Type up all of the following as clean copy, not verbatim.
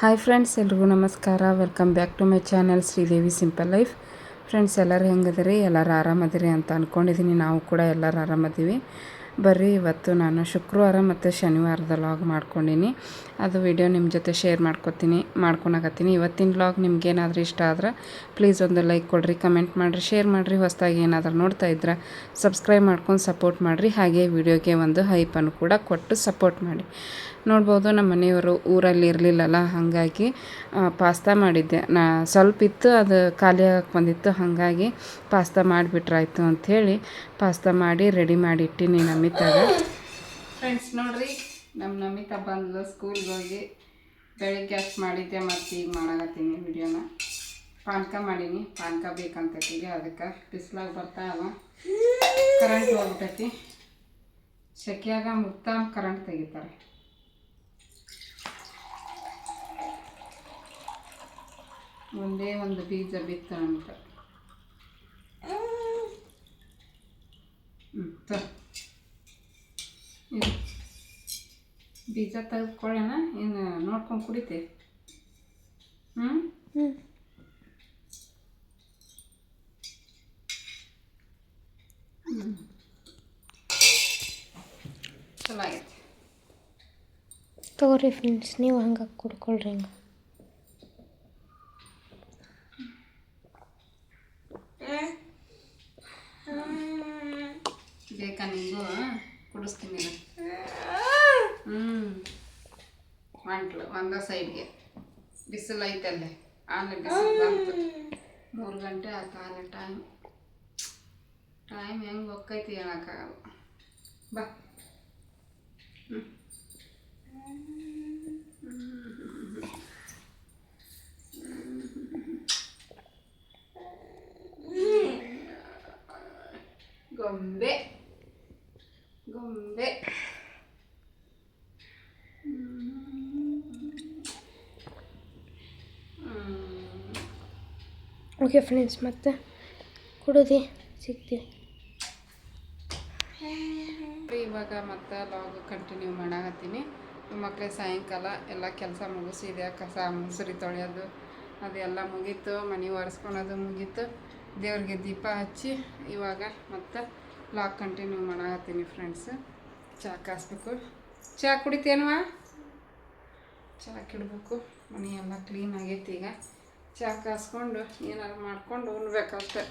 Hi friends, ಎಲ್ರಿಗೂ ನಮಸ್ಕಾರ. Welcome back to my channel Sridevi simple life. Friends, ಎಲ್ಲರೂ ಹೆಂಗದಿರಿ? ಎಲ್ಲರೂ ಆರಾಮದಿರಿ ಅಂತ ಅಂದ್ಕೊಂಡಿದ್ದೀನಿ. ನಾವು ಕೂಡ ಎಲ್ಲರೂ ಆರಾಮದೀವಿ. ಬರ್ರಿ, ಇವತ್ತು ನಾನು ಶುಕ್ರವಾರ ಮತ್ತು ಶನಿವಾರದ ವ್ಲಾಗ್ ಮಾಡ್ಕೊಂಡೀನಿ. ಅದು ವಿಡಿಯೋ ನಿಮ್ಮ ಜೊತೆ ಶೇರ್ ಮಾಡ್ಕೊಳಕತ್ತೀನಿ. ಇವತ್ತಿನ ವ್ಲಾಗ್ ನಿಮ್ಗೇನಾದರೂ ಇಷ್ಟ ಆದ್ರೆ ಪ್ಲೀಸ್ ಒಂದು ಲೈಕ್ ಕೊಡಿರಿ, ಕಮೆಂಟ್ ಮಾಡಿರಿ, ಶೇರ್ ಮಾಡಿರಿ. ಹೊಸದಾಗಿ ಏನಾದರೂ ನೋಡ್ತಾ ಇದ್ರೆ ಸಬ್ಸ್ಕ್ರೈಬ್ ಮಾಡ್ಕೊಂಡು ಸಪೋರ್ಟ್ ಮಾಡಿರಿ. ಹಾಗೆ ವಿಡಿಯೋಗೆ ಒಂದು ಹೈಪನ್ನು ಕೂಡ ಕೊಟ್ಟು ಸಪೋರ್ಟ್ ಮಾಡಿ. ನೋಡ್ಬೋದು, ನಮ್ಮ ಮನೆಯವರು ಊರಲ್ಲಿ ಇರಲಿಲ್ಲಲ್ಲ, ಹಾಗಾಗಿ ಪಾಸ್ತಾ ಮಾಡಿದ್ದೆ. ಸ್ವಲ್ಪ ಇತ್ತು, ಅದು ಖಾಲಿ ಆಗಕ್ಕೆ ಬಂದಿತ್ತು. ಹಾಗಾಗಿ ಪಾಸ್ತಾ ಮಾಡಿಬಿಟ್ರಾಯ್ತು ಅಂಥೇಳಿ ಪಾಸ್ತಾ ಮಾಡಿ ರೆಡಿ ಮಾಡಿ ಇಟ್ಟಿನಿ ನಮಿತಾಗ. ಫ್ರೆಂಡ್ಸ್ ನೋಡ್ರಿ, ನಮ್ಮ ನಮಿತಾ ಬಂದು ಸ್ಕೂಲ್ಗೆ ಹೋಗಿ ಬೆಳಿಗ್ಗೆ ಅಷ್ಟು ಮಾಡಿದ್ದೆ, ಮತ್ತು ಈಗ ಮಾಡಾಕತ್ತೀನಿ ವಿಡಿಯೋನ. ಪಾನಕ ಮಾಡೀನಿ, ಪಾನಕ ಬೇಕಂತೈತಿಗೆ. ಅದಕ್ಕೆ ಬಿಸಿಲಾಗ ಬರ್ತಾವ, ಕರೆಂಟ್ ಹೋಗ್ಬಿಟ್ಟೈತಿ. ಸೆಕೆಯಾಗ ಮುಕ್ತ ಕರೆಂಟ್ ತೆಗಿತಾರೆ. ಒಂದೇ ಒಂದು ಬೀಜ ಬಿತ್ತು ಅಂತ. ಇದು ಬೀಜ ತೆಗೆದುಕೊಳ್ಳೋಣ, ಏನು ನೋಡ್ಕೊಂಡು ಕುಡಿತೆ. ಚಲೋ ಆಗೈತೆ. ತಗೋರಿ ಫ್ರೆಂಡ್ಸ್, ನೀವು ಹಂಗೆ ಕುಡ್ಕೊಳ್ರಿ. ಹಿಂಗೆ ಬೇಕಾ ನಿಮಗೂ? ಕುಡಿಸ್ತೀನಿ. ಮಂಟ್ಲು ಒಂದ ಸೈಡ್ಗೆ ಬಿಸಿಲು ಐತಲ್ಲೇ, ಆಲೆ ಬಿಸಿಲು ಬಂತು. 3 ಗಂಟೆ ಆಯ್ತು ಆಲೆ. ಟೈಮ್ ಹೆಂಗೆ ಹೋಗ್ತೈತಿ ಹೇಳೋಕ್ಕಾಗಲ್ಲ. ಬಾ. ಗೊಂಬೆ ಗೊಂಬೆ. ಓಕೆ ಫ್ರೆಂಡ್ಸ್, ಮತ್ತೆ ಕುಡಿದು ಸಿಗ್ತೀವಿ. ಇವಾಗ ಮತ್ತೆ ಲಾಗ್ ಕಂಟಿನ್ಯೂ ಮಾಡಾಕತ್ತೀನಿ. ಮಕ್ಕಳೇ ಸಾಯಂಕಾಲ ಎಲ್ಲ ಕೆಲಸ ಮುಗಿಸಿದೆ. ಕಸ ಮುಸುರಿ ತೊಳೆಯೋದು ಅದೆಲ್ಲ ಮುಗೀತು, ಮನೆ ಒರೆಸ್ಕೊಳೋದು ಮುಗೀತು, ದೇವ್ರಿಗೆ ದೀಪ ಹಚ್ಚಿ ಇವಾಗ ಮತ್ತೆ ಲಾಗ್ ಕಂಟಿನ್ಯೂ ಮಾಡಾಕತ್ತೀನಿ. ಫ್ರೆಂಡ್ಸ್, ಚಹಾ ಕಾಸ್ಬೇಕು. ಚಹಾ ಕುಡಿತೇನವಾ? ಚಹಾ ಕಿಡ್ಬೇಕು. ಮನೆ ಎಲ್ಲ ಕ್ಲೀನ್ ಆಗೈತಿ. ಈಗ ಚಹಾ ಕಾಸ್ಕೊಂಡು ಏನಾರು ಮಾಡ್ಕೊಂಡು ಉಣ್ಬೇಕಷ್ಟೆ.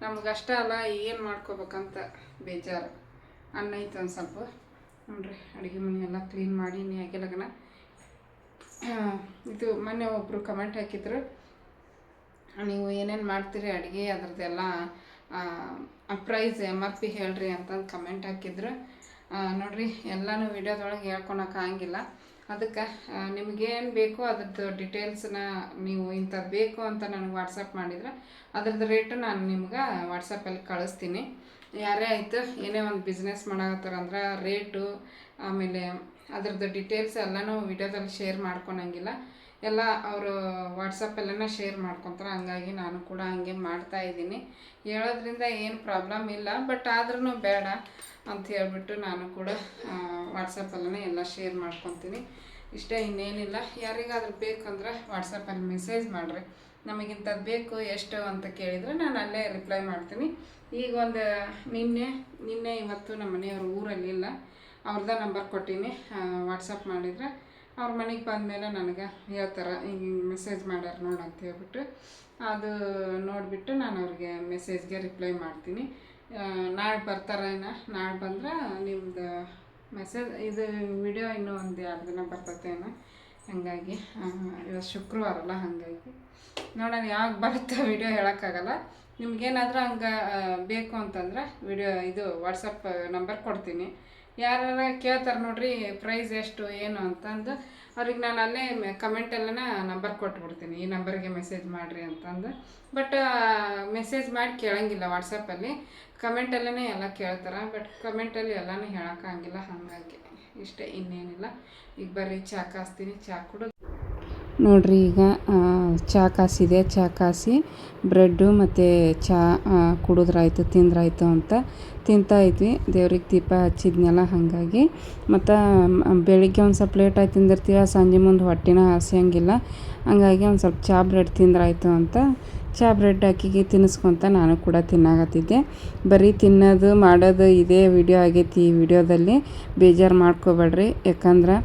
ನಮಗಷ್ಟೇ ಅಲ್ಲ, ಏನು ಮಾಡ್ಕೋಬೇಕಂತ ಬೇಜಾರು. ಅನ್ನ ಐತೆ ಒಂದು ಸ್ವಲ್ಪ. ನೋಡ್ರಿ, ಅಡುಗೆ ಮನೆ ಎಲ್ಲ ಕ್ಲೀನ್ ಮಾಡೀನಿ. ಆಗಿಲ್ಲಗನ ಇದು ಮೊನ್ನೆ ಒಬ್ಬರು ಕಮೆಂಟ್ ಹಾಕಿದ್ರು, ನೀವು ಏನೇನು ಮಾಡ್ತೀರಿ ಅಡುಗೆ ಅದ್ರದ್ದೆಲ್ಲ ಪ್ರೈಸ್ MRP ಹೇಳ್ರಿ ಅಂತಂದು ಕಮೆಂಟ್ ಹಾಕಿದ್ರು. ನೋಡಿರಿ, ಎಲ್ಲನೂ ವಿಡಿಯೋದೊಳಗೆ ಹೇಳ್ಕೊಳಕ್ಕಾಗಿಲ್ಲ. ಅದಕ್ಕೆ ನಿಮಗೇನು ಬೇಕೋ ಅದ್ರದ್ದು ಡಿಟೇಲ್ಸ್ನ ನೀವು ಇಂಥದ್ದು ಬೇಕು ಅಂತ ನನಗೆ ವಾಟ್ಸಪ್ ಮಾಡಿದ್ರೆ ಅದ್ರದ್ದು ರೇಟು ನಾನು ನಿಮ್ಗೆ ವಾಟ್ಸಪ್ಪಲ್ಲಿ ಕಳಿಸ್ತೀನಿ. ಯಾರೇ ಆಯಿತು, ಏನೇ ಒಂದು ಬಿಸ್ನೆಸ್ ಮಾಡಾಕತ್ತಾರಂದ್ರೆ ರೇಟು, ಆಮೇಲೆ ಅದ್ರದ್ದು ಡಿಟೇಲ್ಸ್ ಎಲ್ಲನೂ ವಿಡಿಯೋದಲ್ಲಿ ಶೇರ್ ಮಾಡ್ಕೊಳಂಗಿಲ್ಲ. ಎಲ್ಲ ಅವರು ವಾಟ್ಸಪ್ಪೆಲ್ಲನ ಶೇರ್ ಮಾಡ್ಕೊತಾರೆ. ಹಂಗಾಗಿ ನಾನು ಕೂಡ ಹಂಗೆ ಮಾಡ್ತಾಯಿದ್ದೀನಿ. ಹೇಳೋದ್ರಿಂದ ಏನು ಪ್ರಾಬ್ಲಮ್ ಇಲ್ಲ, ಬಟ್ ಆದ್ರೂ ಬೇಡ ಅಂತ ಹೇಳ್ಬಿಟ್ಟು ನಾನು ಕೂಡ ವಾಟ್ಸಪ್ಪಲ್ಲೇ ಎಲ್ಲ ಶೇರ್ ಮಾಡ್ಕೊತೀನಿ. ಇಷ್ಟೇ, ಇನ್ನೇನಿಲ್ಲ. ಯಾರಿಗಾದ್ರೂ ಬೇಕಂದ್ರೆ ವಾಟ್ಸಪ್ಪಲ್ಲಿ ಮೆಸೇಜ್ ಮಾಡಿರಿ. ನಮಗಿಂಥದ್ದು ಬೇಕು ಎಷ್ಟು ಅಂತ ಕೇಳಿದರೆ ನಾನು ಅಲ್ಲೇ ರಿಪ್ಲೈ ಮಾಡ್ತೀನಿ. ಈಗ ಒಂದು ನಿನ್ನೆ ಇವತ್ತು ನಮ್ಮ ಮನೆಯವರು ಊರಲ್ಲಿಲ್ಲ, ಅವ್ರದ್ದು ನಂಬರ್ ಕೊಟ್ಟೀನಿ. ವಾಟ್ಸಪ್ ಮಾಡಿದರೆ ಅವ್ರ ಮನೆಗೆ ಬಂದಮೇಲೆ ನನಗೆ ಹೇಳ್ತಾರೆ, ಹಿಂಗೆ ಮೆಸೇಜ್ ಮಾಡ್ಯಾರ ನೋಡು ಅಂತ ಹೇಳ್ಬಿಟ್ಟು. ಅದು ನೋಡಿಬಿಟ್ಟು ನಾನು ಅವ್ರಿಗೆ ಮೆಸೇಜ್ಗೆ ರಿಪ್ಲೈ ಮಾಡ್ತೀನಿ. ನಾಳೆ ಬರ್ತಾರೇನ? ನಾಳೆ ಬಂದ್ರೆ ನಿಮ್ದು ಮೆಸೇಜ್ ಇದು ವಿಡಿಯೋ ಇನ್ನೂ ಒಂದು 2 ದಿನ ಬರ್ತೈತೇನೋ. ಹಾಗಾಗಿ ಇವತ್ತು ಶುಕ್ರವಾರ ಅಲ್ಲ, ಹಾಗಾಗಿ ನೋಡೋಣ ಯಾವಾಗ ಬರುತ್ತೆ ವಿಡಿಯೋ ಹೇಳೋಕ್ಕಾಗಲ್ಲ. ನಿಮ್ಗೇನಾದರೂ ಹಂಗೆ ಬೇಕು ಅಂತಂದ್ರೆ ಇದು ವಾಟ್ಸಪ್ ನಂಬರ್ ಕೊಡ್ತೀನಿ. ಯಾರು ಕೇಳ್ತಾರೆ ನೋಡ್ರಿ ಪ್ರೈಸ್ ಎಷ್ಟು ಏನು ಅಂತಂದು, ಅವ್ರಿಗೆ ನಾನು ಅಲ್ಲೇ ಕಮೆಂಟೆಲ್ಲ ನಂಬರ್ ಕೊಟ್ಬಿಡ್ತೀನಿ, ಈ ನಂಬರ್ಗೆ ಮೆಸೇಜ್ ಮಾಡಿರಿ ಅಂತಂದು. ಬಟ್ ಮೆಸೇಜ್ ಮಾಡಿ ಕೇಳೋಂಗಿಲ್ಲ ವಾಟ್ಸಪ್ಪಲ್ಲಿ, ಕಮೆಂಟಲ್ಲೇ ಎಲ್ಲ ಕೇಳ್ತಾರೆ. ಬಟ್ ಕಮೆಂಟಲ್ಲಿ ಎಲ್ಲನೂ ಹೇಳೋಕ್ಕಾಗಿಲ್ಲ. ಹಾಗಾಗಿ ಇಷ್ಟೇ, ಇನ್ನೇನಿಲ್ಲ. ಈಗ ಬರ್ರಿ ಚಹಾ ಕಾಸ್ತೀನಿ, ಚಹಾ ಕುಡಿದು ನೋಡ್ರಿ ಈಗ ಚಹಾ ಕಾಸಿದೆ, ಚಹಾ ಕಾಸಿ ಬ್ರೆಡ್ಡು ಮತ್ತು ಚಹಾ ಕುಡಿದ್ರಾಯ್ತು, ತಿಂದ್ರಾಯ್ತು ಅಂತ ತಿಂತಾ ಇದ್ವಿ. ದೇವ್ರಿಗೆ ದೀಪ ಹಚ್ಚಿದ್ನಲ್ಲ ಹಾಗಾಗಿ. ಮತ್ತು ಬೆಳಿಗ್ಗೆ ಒಂದು ಸ್ವಲ್ಪ ಲೇಟಾಗಿ ತಿಂದಿರ್ತೀವಿ, ಸಂಜೆ ಮುಂದೆ ಹೊಟ್ಟೆನ ಹಸಿಯೋಂಗಿಲ್ಲ. ಹಂಗಾಗಿ ಒಂದು ಸ್ವಲ್ಪ ಚಹಾ ಬ್ರೆಡ್ ತಿಂದ್ರಾಯ್ತು ಅಂತ ಚಹಾ ಬ್ರೆಡ್ ಆಕಿಗೆ ತಿನ್ನಿಸ್ಕೊತ ನಾನು ಕೂಡ ತಿನ್ನಾಕತ್ತಿದ್ದೆ. ಬರೀ ತಿನ್ನೋದು ಮಾಡೋದು ಇದೇ ವಿಡಿಯೋ ಆಗೈತಿ. ಈ ವಿಡಿಯೋದಲ್ಲಿ ಬೇಜಾರು ಮಾಡ್ಕೋಬೇಡ್ರಿ, ಯಾಕಂದ್ರೆ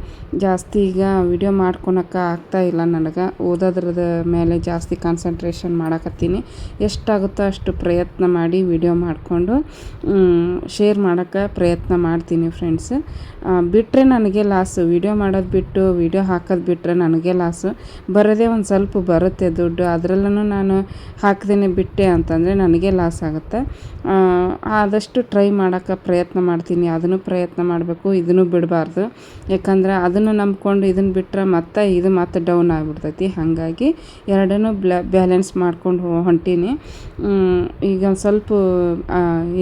ಜಾಸ್ತಿ ಈಗ ವಿಡಿಯೋ ಮಾಡ್ಕೊಳಕ್ಕೆ ಆಗ್ತಾಯಿಲ್ಲ ನನಗೆ. ಓದೋದ್ರದ ಮೇಲೆ ಜಾಸ್ತಿ ಕಾನ್ಸಂಟ್ರೇಷನ್ ಮಾಡಕತ್ತೀನಿ. ಎಷ್ಟಾಗುತ್ತೋ ಅಷ್ಟು ಪ್ರಯತ್ನ ಮಾಡಿ ವಿಡಿಯೋ ಮಾಡಿಕೊಂಡು ಶೇರ್ ಮಾಡೋಕ್ಕೆ ಪ್ರಯತ್ನ ಮಾಡ್ತೀನಿ ಫ್ರೆಂಡ್ಸ್. ಬಿಟ್ಟರೆ ನನಗೆ ಲಾಸು. ವಿಡಿಯೋ ಮಾಡೋದು ಬಿಟ್ಟು ವಿಡಿಯೋ ಹಾಕೋದು ಬಿಟ್ಟರೆ ನನಗೆ ಲಾಸು. ಬರೋದೇ ಒಂದು ಸ್ವಲ್ಪ ಬರುತ್ತೆ ದುಡ್ಡು, ಅದರಲ್ಲೂ ನಾನು ಹಾಕ್ದೇ ಬಿಟ್ಟೆ ಅಂತಂದರೆ ನನಗೆ ಲಾಸ್ ಆಗುತ್ತೆ. ಆದಷ್ಟು ಟ್ರೈ ಮಾಡೋಕ್ಕೆ ಪ್ರಯತ್ನ ಮಾಡ್ತೀನಿ. ಅದನ್ನು ಪ್ರಯತ್ನ ಮಾಡಬೇಕು, ಇದನ್ನು ಬಿಡಬಾರ್ದು. ಯಾಕಂದ್ರೆ ಅದನ್ನು ನಂಬ್ಕೊಂಡು ಇದನ್ನು ಬಿಟ್ಟರೆ ಮತ್ತೆ ಡೌನ್ ಆಗಿಬಿಡ್ತೈತಿ. ಹಾಗಾಗಿ ಎರಡನ್ನೂ ಬ್ಯಾಲೆನ್ಸ್ ಮಾಡ್ಕೊಂಡು ಹೊಂಟೀನಿ. ಈಗ ಒಂದು ಸ್ವಲ್ಪ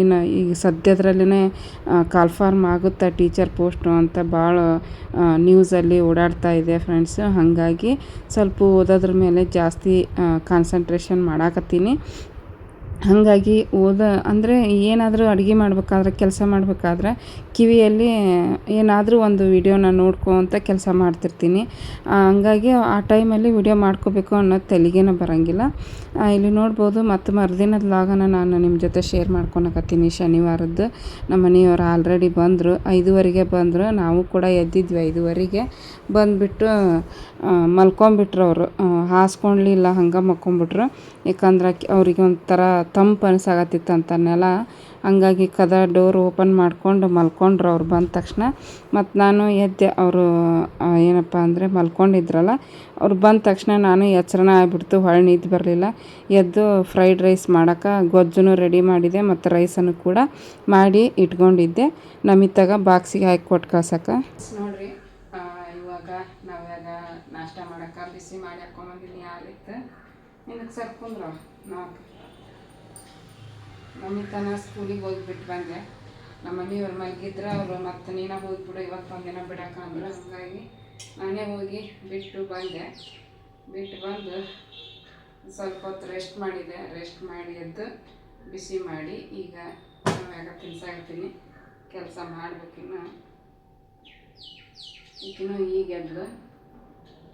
ಏನು ಈಗ ಸದ್ಯದ್ರಲ್ಲೇ ಕಾಲ್ಫಾರ್ಮ್ ಆಗುತ್ತಾ ಟೀಚರ್ ಪೋಸ್ಟು ಅಂತ ಭಾಳ ನ್ಯೂಸಲ್ಲಿ ಓಡಾಡ್ತಾ ಇದೆ ಫ್ರೆಂಡ್ಸ್. ಹಾಗಾಗಿ ಸ್ವಲ್ಪ ಓದೋದ್ರ ಮೇಲೆ ಜಾಸ್ತಿ ಕಾನ್ಸಂಟ್ರೇಷನ್ ಮಾಡಾಕತ್ತೀನಿ. ಹಾಗಾಗಿ ಅಂದರೆ ಏನಾದರೂ ಅಡುಗೆ ಮಾಡಬೇಕಾದ್ರೆ, ಕೆಲಸ ಮಾಡಬೇಕಾದ್ರೆ ಕಿವಿಯಲ್ಲಿ ಏನಾದರೂ ಒಂದು ವಿಡಿಯೋನ ನೋಡ್ಕೊತ ಕೆಲಸ ಮಾಡ್ತಿರ್ತೀನಿ. ಹಂಗಾಗಿ ಆ ಟೈಮಲ್ಲಿ ವಿಡಿಯೋ ಮಾಡ್ಕೋಬೇಕು ಅನ್ನೋದು ತಲೆಗೇನೆ ಬರೋಂಗಿಲ್ಲ. ಇಲ್ಲಿ ನೋಡ್ಬೋದು, ಮತ್ತು ಮರುದಿನದ ಲಾಗನ ನಾನು ನಿಮ್ಮ ಜೊತೆ ಶೇರ್ ಮಾಡ್ಕೊಳಕತ್ತೀನಿ. ಶನಿವಾರದ್ದು ನಮ್ಮ ಮನೆಯವರು ಆಲ್ರೆಡಿ ಬಂದರು, 5:15ಗೆ ಬಂದರು. ನಾವು ಕೂಡ ಎದ್ದಿದ್ವಿ 5:15ಗೆ. ಬಂದುಬಿಟ್ಟು ಮಲ್ಕೊಂಬಿಟ್ರು ಅವರು. ಹಾಸ್ಕೊಳ್ಲಿಲ್ಲ, ಹಂಗೆ ಮಲ್ಕೊಂಬಿಟ್ರು. ಯಾಕಂದ್ರೆ ಅವ್ರಿಗೆ ಒಂಥರ ತಂಪು ಅನ್ಸಾಕತ್ತಿತ್ತಂತ ನೆಲ. ಹಂಗಾಗಿ ಡೋರ್ ಓಪನ್ ಮಾಡ್ಕೊಂಡು ಮಲ್ಕೊಂಡ್ರು ಅವ್ರು ಬಂದ ತಕ್ಷಣ. ಮತ್ತು ನಾನು ಎದ್ದೆ. ಅವರು ಏನಪ್ಪ ಅಂದರೆ ಮಲ್ಕೊಂಡಿದ್ರಲ್ಲ, ಅವ್ರು ಬಂದ ತಕ್ಷಣ ನಾನು ಎಚ್ಚರನ ಆಗಿಬಿಡ್ತು. ಹೊಳ್ಳಿ ನಿದ್ದೆ ಬರಲಿಲ್ಲ. ಎದ್ದು ಫ್ರೈಡ್ ರೈಸ್ ಮಾಡೋಕೆ ಗೊಜ್ಜೂ ರೆಡಿ ಮಾಡಿದೆ, ಮತ್ತು ರೈಸನ್ನು ಕೂಡ ಮಾಡಿ ಇಟ್ಕೊಂಡಿದ್ದೆ. ನಮಿತಾಗ ಬಾಕ್ಸಿಗೆ ಹಾಕಿ ಕೊಟ್ಟು ಕಳ್ಸೋಕೆ. ನೋಡಿರಿ, ಇವಾಗ ನಾವ್ಯಾಗ ನಾಷ್ಟ ಮಾಡೋಕೆ ಬಿಸಿ ಮಾಡಿ ಹಾಕ್ಕೊಂಬಂದಿನಿ. ಯಾರಿತ್ತು ನಿನಗೆ ಸರ್ಕೊಂಡ್ರು ನಮಿತಾನ ಸ್ಕೂಲಿಗೆ ಹೋಗಿಬಿಟ್ಟು ಬಂದೆ. ನಮ್ಮ ಮನೆಯವ್ರು ಮಲಗಿದ್ರೆ ಅವರು ಮತ್ತು ನೀನು ಹೋಗಿಬಿಡು ಇವತ್ತು ಒಂದಿನ ಬಿಡೋಕೆ ಅಂದರು. ಹಾಗಾಗಿ ನಾನೇ ಹೋಗಿ ಬಿಟ್ಟು ಬಂದೆ. ಬಿಟ್ಟು ಬಂದು ಸ್ವಲ್ಪ ಹೊತ್ತು ರೆಸ್ಟ್ ಮಾಡಿದೆ. ರೆಸ್ಟ್ ಮಾಡಿ ಎದ್ದು ಬಿಸಿ ಮಾಡಿ ಈಗ ನಾವ್ಯಾಗ ತಿನ್ಸಾಕತ್ತೀನಿ. ಕೆಲಸ ಮಾಡ್ಬೇಕಿನ್ನು. ಈಗಿನೂ ಈಗ ಎದ್ದು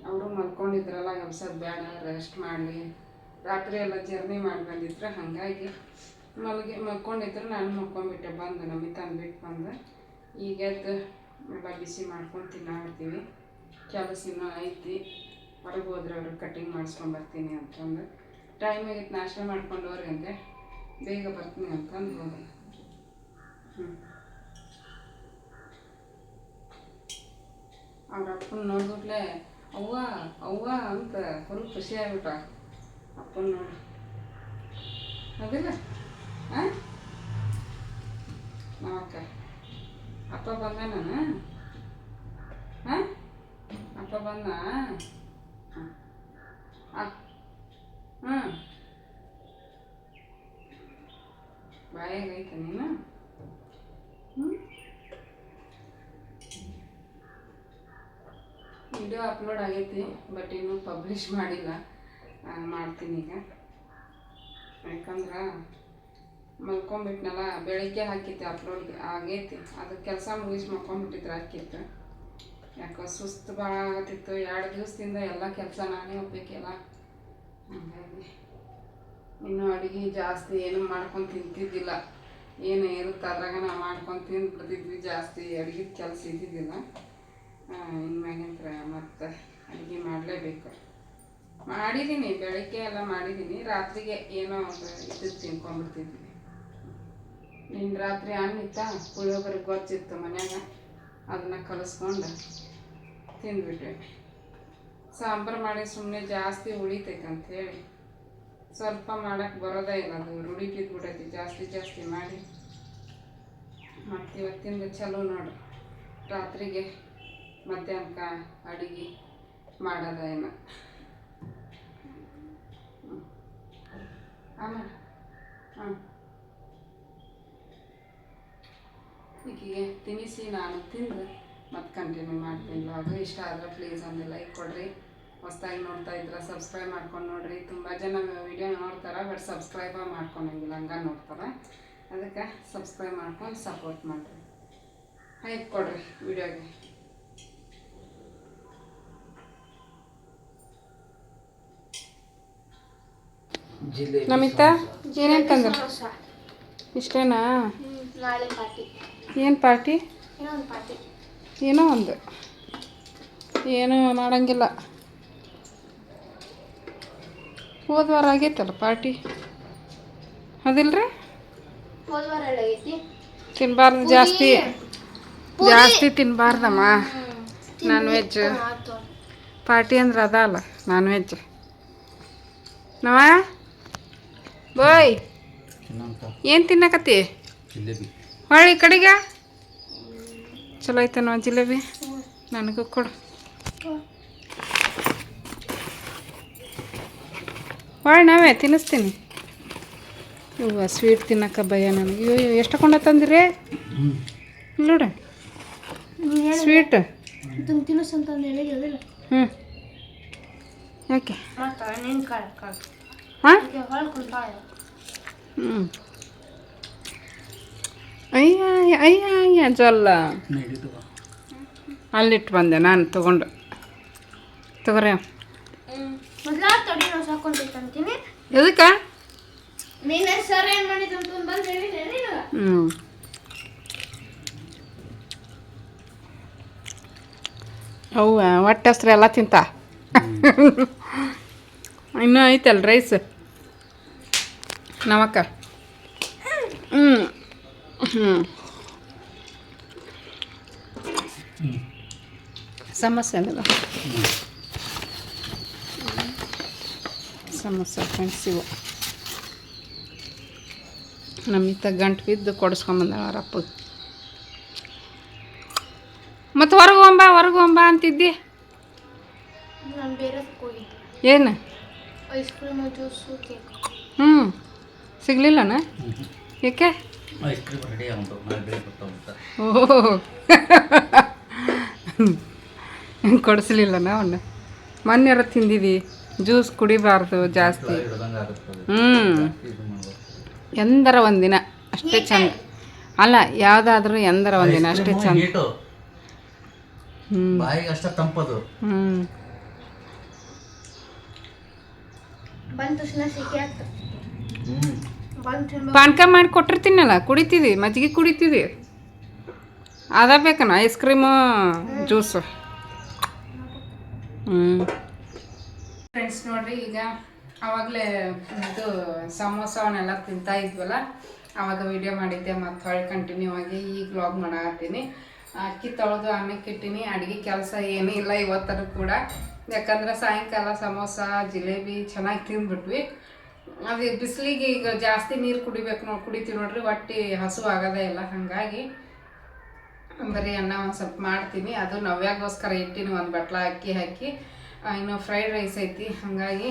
ಅವರು ಮಲ್ಕೊಂಡಿದ್ರಲ್ಲ, ಎಬ್ಸೋದು ಬೇಡ, ರೆಸ್ಟ್ ಮಾಡಲಿ. ರಾತ್ರಿ ಎಲ್ಲ ಜರ್ನಿ ಮಾಡಿ ಬಂದಿದ್ರು, ಹಾಗಾಗಿ ಮಲ್ಕೊಂಡಿದ್ರು. ನಾನು ಮಲ್ಕೊಂಡ್ಬಿಟ್ಟೆ ಬಂದು, ನಮಿತಾನ ಬಿಟ್ಟು ಬಂದು. ಈಗ ಎದ್ದು ಎಲ್ಲ ಬಿಸಿ ಮಾಡ್ಕೊಂಡು ತಿನ್ನಾಡ್ತೀವಿ. ಕೆಲಸ ಇನ್ನೂ ಐತಿ. ಹೊರಗೆ ಹೋದ್ರೆ ಅವರು ಕಟ್ಟಿಂಗ್ ಮಾಡಿಸ್ಕೊಂಬರ್ತೀನಿ ಅಂತಂದು ಟೈಮ್ ಆಗಿತ್ತು. ನಾಷ್ಟ ಮಾಡ್ಕೊಂಡು ಹೋಗ್ರಂತೆ, ಬೇಗ ಬರ್ತೀನಿ ಅಂತಂದು ಹೋಗಿ. ಅವ್ರ ಅಪ್ಪನ ನೋಡ್ಬಿಟ್ಲೆ ಅವ್ವ ಅವ್ವ ಅಂತ ಫುಲ್ ಖುಷಿ ಆಗ್ಬಿಟ್ಟ. ಅಪ್ಪನ ನೋಡಿ ಅದಿಲ್ಲ ಓಕೆ. ಅಪ್ಪ ಬಂದ ನಾನು ಅಪ್ಪ ಬಂದ. ಬಾಯಾಗೈತೆ ನೀನು. ವಿಡಿಯೋ ಅಪ್ಲೋಡ್ ಆಗೈತಿ, ಬಟ್ ಇನ್ನೂ ಪಬ್ಲಿಷ್ ಮಾಡಿಲ್ಲ. ಮಾಡ್ತೀನಿ ಈಗ. ಯಾಕಂದ್ರೆ ಮಲ್ಕೊಂಬಿಟ್ನಲ್ಲ, ಬೆಳಿಗ್ಗೆ ಹಾಕಿತ್ತು ಅಪ್ಲೋಡ್ ಆಗೈತಿ. ಅದು ಕೆಲಸ ಮುಗಿಸಿ ಮಲ್ಕೊಂಬಿಟ್ಟಿದ್ರೆ ಹಾಕಿತ್ತು. ಯಾಕೋ ಸುಸ್ತು ಭಾಳ ಆಗತ್ತಿತ್ತು. 2 ದಿವಸದಿಂದ ಎಲ್ಲ ಕೆಲಸ ನಾನೇ ಹೋಗ್ಬೇಕಲ್ಲ. ಹಾಗಾಗಿ ಇನ್ನೂ ಅಡುಗೆ ಜಾಸ್ತಿ ಏನು ಮಾಡ್ಕೊಂಡು ತಿಂತಿದ್ದಿಲ್ಲ. ಏನು ಇರುತ್ತೆ ಅದ್ರಾಗ ನಾವು ಮಾಡ್ಕೊಂಡು ತಿಂದ್ಬಿಡ್ತಿದ್ವಿ. ಜಾಸ್ತಿ ಅಡುಗೆ ಕೆಲಸ ಇದ್ದಿದ್ದಿಲ್ಲ. ಇನ್ಮ್ಯಾಗಿಂತ್ರ ಮತ್ತು ಅಡುಗೆ ಮಾಡಲೇಬೇಕು. ಮಾಡಿದ್ದೀನಿ, ಬೆಳಗ್ಗೆ ಎಲ್ಲ ಮಾಡಿದ್ದೀನಿ. ರಾತ್ರಿಗೆ ಏನೋ ಇದು ತಿನ್ಕೊಂಡ್ಬಿಡ್ತಿದ್ವಿ. ನಿನ್ನ ರಾತ್ರಿ ಅನ್ನಿತ್ತ ಪುಳಿಯೋಗರೆ ಗೊಜ್ಜಿತ್ತು ಮನ್ಯಾಗ, ಅದನ್ನು ಕಲಿಸ್ಕೊಂಡು ತಿಂದ್ಬಿಟ್ವಿ. ಸಾಂಬಾರು ಮಾಡಿ ಸುಮ್ಮನೆ ಜಾಸ್ತಿ ಉಳಿತೈತೆ ಅಂಥೇಳಿ ಸ್ವಲ್ಪ ಮಾಡೋಕ್ಕೆ ಬರೋದೇ ಇಲ್ಲ. ಅದು ರೂಢಿ ಬಿದ್ದುಬಿಟ್ಟೈತಿ ಜಾಸ್ತಿ ಮಾಡಿ. ಮತ್ತು ಇವತ್ತಿಂದ ಚಲೋ ನೋಡು. ರಾತ್ರಿಗೆ ಮಧ್ಯಾಹ್ನಕ್ಕೆ ಅಡುಗೆ ಮಾಡೋದೇನು. ಆಮೇಲೆ ಈಗಿಗೆ ತಿನ್ನಿಸಿ ನಾನು ತಿಂದು ಮತ್ತು ಕಂಟಿನ್ಯೂ ಮಾಡ್ತೀನಿ. ಲಾಗು ಇಷ್ಟ ಆದರೆ ಪ್ಲೀಸ್ ಒಂದು ಲೈಕ್ ಕೊಡಿರಿ, ಹೊಸ್ದಾಗಿ ನೋಡ್ತಾ ಇದ್ರೆ ಸಬ್ಸ್ಕ್ರೈಬ್ ಮಾಡ್ಕೊಂಡು ನೋಡಿರಿ. ತುಂಬ ಜನ ವಿಡಿಯೋ ನೋಡ್ತಾರೆ ಬಟ್ ಸಬ್ಸ್ಕ್ರೈಬ್ ಮಾಡ್ಕೊಳಂಗಿಲ್ಲ, ಹಂಗೆ ನೋಡ್ತಾರೆ. ಅದಕ್ಕೆ ಸಬ್ಸ್ಕ್ರೈಬ್ ಮಾಡ್ಕೊಂಡು ಸಪೋರ್ಟ್ ಮಾಡಿರಿ, ಹೈಪ್ ಕೊಡ್ರಿ ವಿಡಿಯೋಗೆ. ನಮಿತಾ ಏನೇನು ತಂದ್ರೆ ಇಷ್ಟೇನಾ? ನಾಳೆ ಪಾರ್ಟಿ. ಏನು ಪಾರ್ಟಿ? ಪಾರ್ಟಿ ಏನೋ ಒಂದು ಏನೂ ಮಾಡಂಗಿಲ್ಲ. ಹೋದ ವಾರ ಆಗೈತಲ್ಲ ಪಾರ್ಟಿ, ಹೌದಿಲ್ರಿ? ಹೋದ್ವಾರ ಆಗೈತಿ. ತಿನ್ನಬಾರ್ದು, ಜಾಸ್ತಿ ತಿನ್ನಬಾರ್ದಮ್ಮ ನಾನ್ ವೆಜ್. ಪಾರ್ಟಿ ಅಂದ್ರೆ ಅದ ಅಲ್ಲ ನಾನ್ ವೆಜ್. ನವ ಬೋಯ್ ಏನು ತಿನ್ನಕತ್ತಿ? ಹೊಳ್ಳಿ ಕಡೆಗೆ ಚಲೋ ಐತನೋ ಜಿಲೇಬಿ, ನನಗೂ ಕೊಡು. ಹೊಳ್ಳಿ ನಾವೇ ತಿನ್ನಿಸ್ತೀನಿ. ಇವ ಸ್ವೀಟ್ ತಿನ್ನಕ್ಕ ಭಯ ನನಗೆ. ಅಯ್ಯೋ ಎಷ್ಟು ಕೊಂಡ ತಂದಿರಿ ನೋಡ ಸ್ವೀಟ್. ತಿನ್ನಿಸ್ ಅಂತಂದು ಹೇಳಿಲ್ಲ. ಹ್ಞೂ ಯಾಕೆ? ಹಾಂ ಹ್ಞೂ ಅಯ್ಯ ಜೊಲ್ಲ ಅಲ್ಲಿಟ್ಟು ಬಂದೆ ನಾನು ತಗೊಂಡು. ತಗೋರಿ ಸಾಕೊಂತೀನಿ. ಎದಕ್ಕೆ? ನೀನೇ ಸರ್ ಏನು ಮಾಡಿದ್ದು ಅಂತ ಬಂದು ಹೇಳಿದೆ ನೀನು. ಹ್ಞೂ ಅವು ಹೊಟ್ಟೆ ಹೆಸ್ರು ಎಲ್ಲ ತಿಂತ. ಇನ್ನೂ ಐತಲ್ಲ ರೈಸ್ ನಮಕ್ಕ. ಹ್ಞೂ ಹ್ಞೂ ಸಮೋಸ ಏನಿಲ್ಲ, ಸಮೋಸ ಫ್ರೆಂಡ್ಸ್ ಇವು. ನಮ್ಮಿತ್ತ ಗಂಟು ಬಿದ್ದು ಕೊಡಿಸ್ಕೊಂಬಂದ ಅವ್ರ ಅಪ್ಪಗೆ. ಮತ್ತು ಹೊರಗೋಂಬ ಅಂತಿದ್ದಿ. ನಾನು ಬೇರೆ ಏನು? Ice cream, juice, cake. ಹ್ಞೂ ಸಿಗಲಿಲ್ಲನ? ಏಕೆ? ಓಹ್ ಕೊಡಿಸ್ಲಿಲ್ಲನ ಅವನ್ನ? ಮೊನ್ನೆರ ತಿಂದಿದ್ದಿ. ಜ್ಯೂಸ್ ಕುಡಿಬಾರ್ದು ಜಾಸ್ತಿ. ಎಂದರ ಒಂದಿನ ಅಷ್ಟೇ ಚಂದ ಅಲ್ಲ, ಯಾವುದಾದ್ರೂ ಎಂದರ ಒಂದಿನ ಅಷ್ಟೇ ಚಂದ. ಪಾನ್ಕ ಮಾಡಿ ಕೊಟ್ಟಿರ್ತೀನಲ್ಲ, ಕುಡಿತಿದ್ದಿ, ಮಜ್ಜಿಗೆ ಕುಡಿತಿದ್ದಿ. ಅದ ಬೇಕನ ಐಸ್ ಕ್ರೀಮು ಜ್ಯೂಸು. ಫ್ರೆಂಡ್ಸ್ ನೋಡ್ರಿ, ಈಗ ಆವಾಗಲೇ ಇದು ಸಮೋಸ ಅವನ್ನೆಲ್ಲ ತಿಂತಾ ಇದ್ವಲ್ಲ, ಆವಾಗ ವಿಡಿಯೋ ಮಾಡಿದ್ದೆ. ಮತ್ತು ಹೊಳ್ಳಿ ಕಂಟಿನ್ಯೂ ಆಗಿ ಈಗ ವ್ಲಾಗ್ ಮಾಡಾಕತ್ತೀನಿ. ಅಕ್ಕಿ ತೊಳೆದು ಅನ್ನಕ್ಕೆ ಇಟ್ಟಿನಿ. ಅಡುಗೆ ಕೆಲಸ ಏನೂ ಇಲ್ಲ ಇವತ್ತರ ಕೂಡ, ಯಾಕಂದ್ರೆ ಸಾಯಂಕಾಲ ಸಮೋಸ ಜಿಲೇಬಿ ಚೆನ್ನಾಗಿ ತಿಂದ್ಬಿಟ್ವಿ. ಅದು ಬಿಸಿಲಿಗೆ ಈಗ ಜಾಸ್ತಿ ನೀರು ಕುಡಿತೀವಿ ನೋಡ್ರಿ, ಹೊಟ್ಟೆ ಹಸು ಆಗೋದೇ ಇಲ್ಲ. ಹಾಗಾಗಿ ಬರೀ ಅನ್ನ ಒಂದು ಸ್ವಲ್ಪ ಮಾಡ್ತೀನಿ. ಅದು ನವ್ಯಾಗೋಸ್ಕರ ಇಟ್ಟಿನಿ, ಒಂದು ಬಟ್ಲ ಅಕ್ಕಿ ಹಾಕಿ. ಇನ್ನು ಫ್ರೈಡ್ ರೈಸ್ ಐತಿ, ಹಾಗಾಗಿ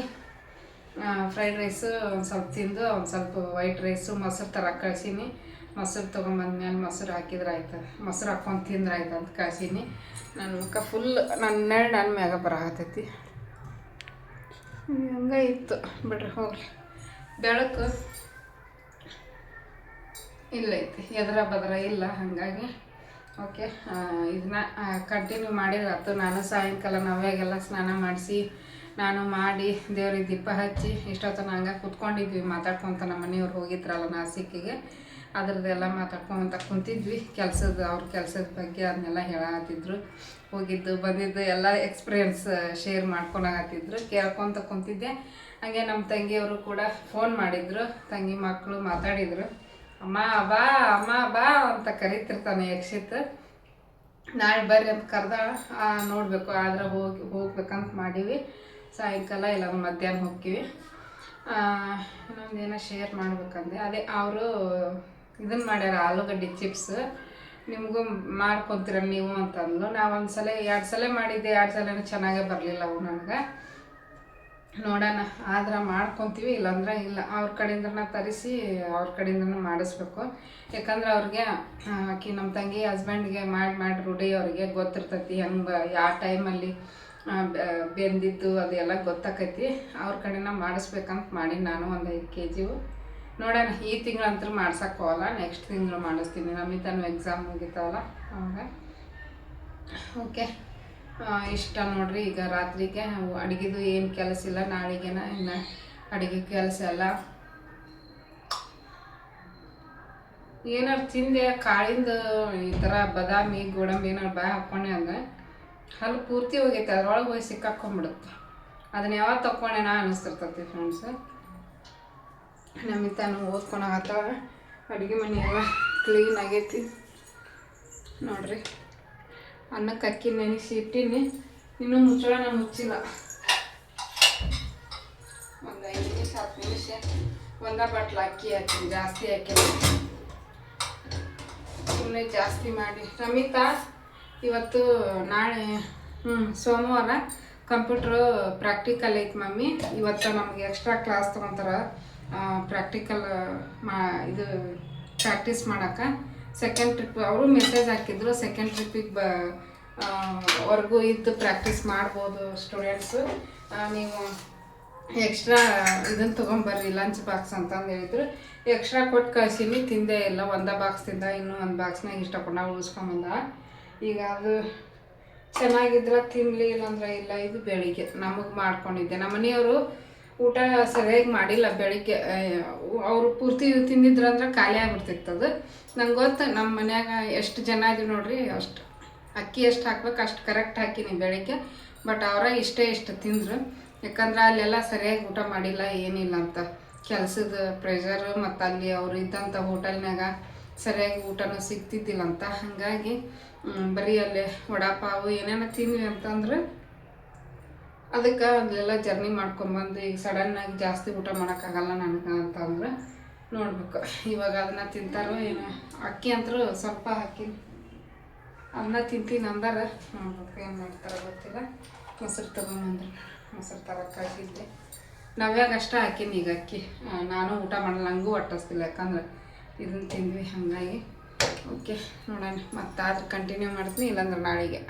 ಫ್ರೈಡ್ ರೈಸು ಒಂದು ಸ್ವಲ್ಪ ತಿಂದು ಒಂದು ಸ್ವಲ್ಪ ವೈಟ್ ರೈಸು ಮೊಸರು ತರಕ್ಕೆ ಕಳ್ಸೀನಿ. ಮೊಸರು ತೊಗೊಂಬಂದ್ಮೇಲೆ ಮೊಸರು ಹಾಕಿದ್ರೆ ಆಯ್ತು, ಮೊಸರು ಹಾಕ್ಕೊಂಡು ತಿಂದ್ರೆ ಆಯ್ತು ಅಂತ ಕಳ್ಸೀನಿ. ನನ್ನ ಮುಖ ಫುಲ್ ನನ್ನ ಮ್ಯಾಗ ಬರತೈತಿ. ಹಂಗೆ ಇತ್ತು ಬಿಡ್ರಿ, ಹೋಗ್ಲಿ. ಬೆಳಕು ಇಲ್ಲೈತಿ, ಎದರ ಬದರ ಇಲ್ಲ. ಹಾಗಾಗಿ ಓಕೆ, ಇದನ್ನ ಕಂಟಿನ್ಯೂ ಮಾಡಿದ್ರಾತು. ನಾನು ಸಾಯಂಕಾಲ ನವ್ಯಾಗೆಲ್ಲ ಸ್ನಾನ ಮಾಡಿಸಿ ನಾನು ಮಾಡಿ ದೇವ್ರಿಗೆ ದೀಪ ಹಚ್ಚಿ ಇಷ್ಟೊತ್ತನ ಹಂಗೆ ಕೂತ್ಕೊಂಡಿದ್ವಿ ಮಾತಾಡ್ಕೊತ. ನಮ್ಮ ಮನೆಯವ್ರು ಹೋಗಿದ್ರಲ್ಲ ನಾಸಿಕ್ಕಿಗೆ, ಅದ್ರದ್ದೆಲ್ಲ ಮಾತಾಡ್ಕೊತ ಕುಂತಿದ್ವಿ. ಅವ್ರ ಕೆಲಸದ ಬಗ್ಗೆ ಅದನ್ನೆಲ್ಲ ಹೇಳತ್ತಿದ್ರು. ಹೋಗಿದ್ದು ಬಂದಿದ್ದು ಎಲ್ಲ ಎಕ್ಸ್ಪೀರಿಯನ್ಸ್ ಶೇರ್ ಮಾಡ್ಕೊಳಕತ್ತಿದ್ರು, ಕೇಳ್ಕೊತ ಕುಂತಿದ್ದೆ. ಹಾಗೆ ನಮ್ಮ ತಂಗಿಯವರು ಕೂಡ ಫೋನ್ ಮಾಡಿದ್ರು. ತಂಗಿ ಮಕ್ಕಳು ಮಾತಾಡಿದರು. ಅಮ್ಮ ಬಾ ಅಂತ ಕರಿತಿರ್ತಾನೆ ಯಕ್ಷಿತ್. ನಾಳೆ ಬರ್ರಿ ಅಂತ ಕರೆದಾಳ, ನೋಡಬೇಕು. ಆದ್ರೆ ಹೋಗ್ಬೇಕಂತ ಮಾಡೀವಿ. ಸಾಯಂಕಾಲ ಇಲ್ಲ ಮಧ್ಯಾಹ್ನ ಹೋಗ್ತೀವಿ. ಇನ್ನೊಂದೇನೋ ಶೇರ್ ಮಾಡ್ಬೇಕಂದೆ, ಅದೇ ಅವರು ಇದನ್ನು ಮಾಡ್ಯಾರ ಆಲೂಗಡ್ಡೆ ಚಿಪ್ಸ್. ನಿಮಗೂ ಮಾಡ್ಕೊತೀರ ನೀವು ಅಂತಂದು. ನಾವು 2 ಸಲ ಮಾಡಿದ್ದೆ, 2 ಸಲನೂ ಚೆನ್ನಾಗೇ ಬರಲಿಲ್ಲ ಅವು ನನಗೆ. ನೋಡೋಣ, ಆದ್ರೆ ಮಾಡ್ಕೊತೀವಿ, ಇಲ್ಲಾಂದ್ರೆ ಇಲ್ಲ. ಅವ್ರ ಕಡೆಯಿಂದನ ತರಿಸಿ ಅವ್ರ ಕಡೆಯಿಂದನೂ ಮಾಡಿಸ್ಬೇಕು. ಯಾಕಂದ್ರೆ ಅವ್ರಿಗೆ ಆಕಿ ನಮ್ಮ ತಂಗಿ ಹಸ್ಬೆಂಡ್ಗೆ ಮಾಡಿ ರೂಢಿ, ಅವ್ರಿಗೆ ಗೊತ್ತಿರ್ತೈತಿ ಹೆಂಗೆ ಯಾವ ಟೈಮಲ್ಲಿ ಬೆಂದಿದ್ದು ಅದೆಲ್ಲ ಗೊತ್ತಾಕೈತಿ. ಅವ್ರ ಕಡೆನ ಮಾಡಿಸ್ಬೇಕಂತ ಮಾಡಿ ನಾನು ಒಂದು 5 kg ನೋಡೋಣ. ಈ ತಿಂಗಳಂತೂ ಮಾಡ್ಸಕ್ಕೆ ಹೋಗಲ್ಲ, ನೆಕ್ಸ್ಟ್ ತಿಂಗಳು ಮಾಡಿಸ್ತೀನಿ. ನಮ್ಮಿಂದನೂ ಎಕ್ಸಾಮ್ ಮುಗಿತಾವಲ್ಲ ಅವಾಗ. ಓಕೆ, ಇಷ್ಟ ನೋಡ್ರಿ. ಈಗ ರಾತ್ರಿಗೆ ಅಡುಗೆದು ಏನು ಕೆಲಸ ಇಲ್ಲ, ನಾಳೆಗೆನ ಇನ್ನು ಅಡುಗೆ ಕೆಲಸ ಎಲ್ಲ. ಏನಾರು ತಿಂದೆ ಕಾಳಿಂದ ಈ ಥರ ಬಾದಾಮಿ ಗೋಡಂಬಿ ಏನಾರು ಬಾಯಿ ಹಾಕ್ಕೊಂಡೆ ಅಂದ್ರೆ ಹಲ್ಲು ಪೂರ್ತಿ ಹೋಗೈತೆ, ಅದ್ರೊಳಗೆ ಹೋಗಿ ಸಿಕ್ಕಾಕೊಂಡ್ಬಿಡುತ್ತೆ. ಅದನ್ನ ಯಾವಾಗ ತಕ್ಕೊಂಡೇನ ಅನ್ನಿಸ್ತಿರ್ತೈತಿ ಫ್ರೆಂಡ್ಸ್. ನಮ್ಮಿತಾನು ಓದ್ಕೊಳತ್ತಾವ. ಅಡುಗೆ ಮನೆ ಎಲ್ಲ ಕ್ಲೀನ್ ಆಗೈತಿ ನೋಡ್ರಿ. ಅನ್ನಕ್ಕೆ ಅಕ್ಕಿ ನೆನೆಸಿ ಇಟ್ಟೀನಿ, ಇನ್ನೂ ಮುಚ್ಚಳ ಮುಚ್ಚಿಲ್ಲ. ಒಂದು 5 ನಿಮಿಷ 10 ನಿಮಿಷ ಒಂದ ಬಟ್ಲು ಅಕ್ಕಿ ಹಾಕಿ, ಜಾಸ್ತಿ ಹಾಕಿಲ್ಲ, ಸುಮ್ಮನೆ ಜಾಸ್ತಿ ಮಾಡಿ. ರಮಿತಾ ಇವತ್ತು ನಾಳೆ ಸೋಮವಾರ ಕಂಪ್ಯೂಟ್ರು ಪ್ರಾಕ್ಟಿಕಲ್ ಐತೆ ಮಮ್ಮಿ. ಇವತ್ತು ನಮಗೆ ಎಕ್ಸ್ಟ್ರಾ ಕ್ಲಾಸ್ ತೊಗೊತಾರೆ ಪ್ರಾಕ್ಟಿಕಲ್ ಇದು ಪ್ರಾಕ್ಟೀಸ್ ಮಾಡೋಕ್ಕೆ. ಸೆಕೆಂಡ್ ಟ್ರಿಪ್ ಅವರು ಮೆಸೇಜ್ ಹಾಕಿದ್ರು, ಸೆಕೆಂಡ್ ಟ್ರಿಪ್ಪಿಗೆ ವರ್ಗೂ ಇದ್ದು ಪ್ರಾಕ್ಟೀಸ್ ಮಾಡ್ಬೋದು ಸ್ಟೂಡೆಂಟ್ಸು. ನೀವು ಎಕ್ಸ್ಟ್ರಾ ಇದನ್ನು ತೊಗೊಂಬರ್ರಿ ಲಂಚ್ ಬಾಕ್ಸ್ ಅಂತಂದು ಹೇಳಿದ್ರು. ಎಕ್ಸ್ಟ್ರಾ ಕೊಟ್ಟು ಕಳ್ಸೀನಿ, ತಿಂದೇ ಇಲ್ಲ. ಒಂದು ಬಾಕ್ಸ್ ತಿಂದ, ಇನ್ನೂ ಒಂದು ಬಾಕ್ಸ್ನಾಗ ಇಷ್ಟಪಟ್ಟ ಉಳಿಸ್ಕೊಂಬಂದ. ಈಗ ಅದು ಚೆನ್ನಾಗಿದ್ರೆ ತಿನ್ನಲಿ, ಇಲ್ಲಾಂದ್ರೆ ಇಲ್ಲ. ಇದು ಬೆಳಿಗ್ಗೆ ನಮಗೆ ಮಾಡ್ಕೊಂಡಿದ್ದೆ. ನಮ್ಮ ಮನೆಯವರು ಊಟ ಸರಿಯಾಗಿ ಮಾಡಿಲ್ಲ ಬೆಳಿಗ್ಗೆ. ಅವರು ಪೂರ್ತಿ ತಿಂದಿದ್ರಂದ್ರೆ ಖಾಲಿ ಆಗಿಬಿಡ್ತಿತ್ತು ಅದು. ನಂಗೆ ಗೊತ್ತು ನಮ್ಮ ಮನ್ಯಾಗ ಎಷ್ಟು ಜನ ಇದೀವಿ ನೋಡ್ರಿ, ಅಷ್ಟು ಅಕ್ಕಿ ಎಷ್ಟು ಹಾಕ್ಬೇಕು ಅಷ್ಟು ಕರೆಕ್ಟ್ ಹಾಕಿನಿ ಬೆಳಿಗ್ಗೆ. ಬಟ್ ಅವರ ಇಷ್ಟು ತಿಂದರು, ಯಾಕಂದ್ರೆ ಅಲ್ಲೆಲ್ಲ ಸರಿಯಾಗಿ ಊಟ ಮಾಡಿಲ್ಲ, ಏನಿಲ್ಲ ಅಂತ ಕೆಲಸದ ಪ್ರೆಷರು. ಮತ್ತು ಅಲ್ಲಿ ಅವ್ರು ಇದ್ದಂಥ ಹೋಟೆಲ್ನಾಗ ಸರಿಯಾಗಿ ಊಟನೂ ಸಿಗ್ತಿದ್ದಿಲ್ಲ ಅಂತ. ಹಾಗಾಗಿ ಬರೀ ಅಲ್ಲೇ ವಡಾಪಾವು ಏನೇನೋ ತಿಂದ್ವಿ ಅಂತಂದ್ರೆ ಅದಕ್ಕೆ ಅಲ್ಲೆಲ್ಲ ಜರ್ನಿ ಮಾಡ್ಕೊಂಬಂದು ಈಗ ಸಡನ್ನಾಗಿ ಜಾಸ್ತಿ ಊಟ ಮಾಡೋಕ್ಕಾಗಲ್ಲ ನನಗೆ ಅಂತಂದ್ರೆ ನೋಡ್ಬೇಕು ಇವಾಗ ಅದನ್ನ ತಿಂತಾರೋ ಏನೋ. ಅಕ್ಕಿ ಅಂತರೂ ಸ್ವಲ್ಪ ಹಾಕಿನಿ, ಅದನ್ನ ತಿಂತೀನಿ ಅಂದಾರ. ನೋಡ್ಬೇಕು ಏನು ಮಾಡ್ತಾರೋ ಗೊತ್ತಿಲ್ಲ. ಮೊಸರು ತೊಗೊಂಬಂದ್ರೆ ಮೊಸರು ತರಕ್ಕೆ ಹಾಕಿದ್ದೆ. ನವ್ಯಾಗ ಅಷ್ಟೇ ಹಾಕೀನಿ ಈಗ ಅಕ್ಕಿ. ನಾನು ಊಟ ಮಾಡಲ್ಲ, ನನಗೂ ಹೊಟ್ಟಿಸ್ತಿಲ್ಲ, ಯಾಕಂದ್ರೆ ಇದನ್ನು ತಿಂದ್ವಿ ಹಾಗಾಗಿ. ಓಕೆ, ನೋಡೋಣ ಮತ್ತೆ ಆದ್ರೆ ಕಂಟಿನ್ಯೂ ಮಾಡ್ತೀನಿ, ಇಲ್ಲಾಂದ್ರೆ ನಾಳೆಗೆ.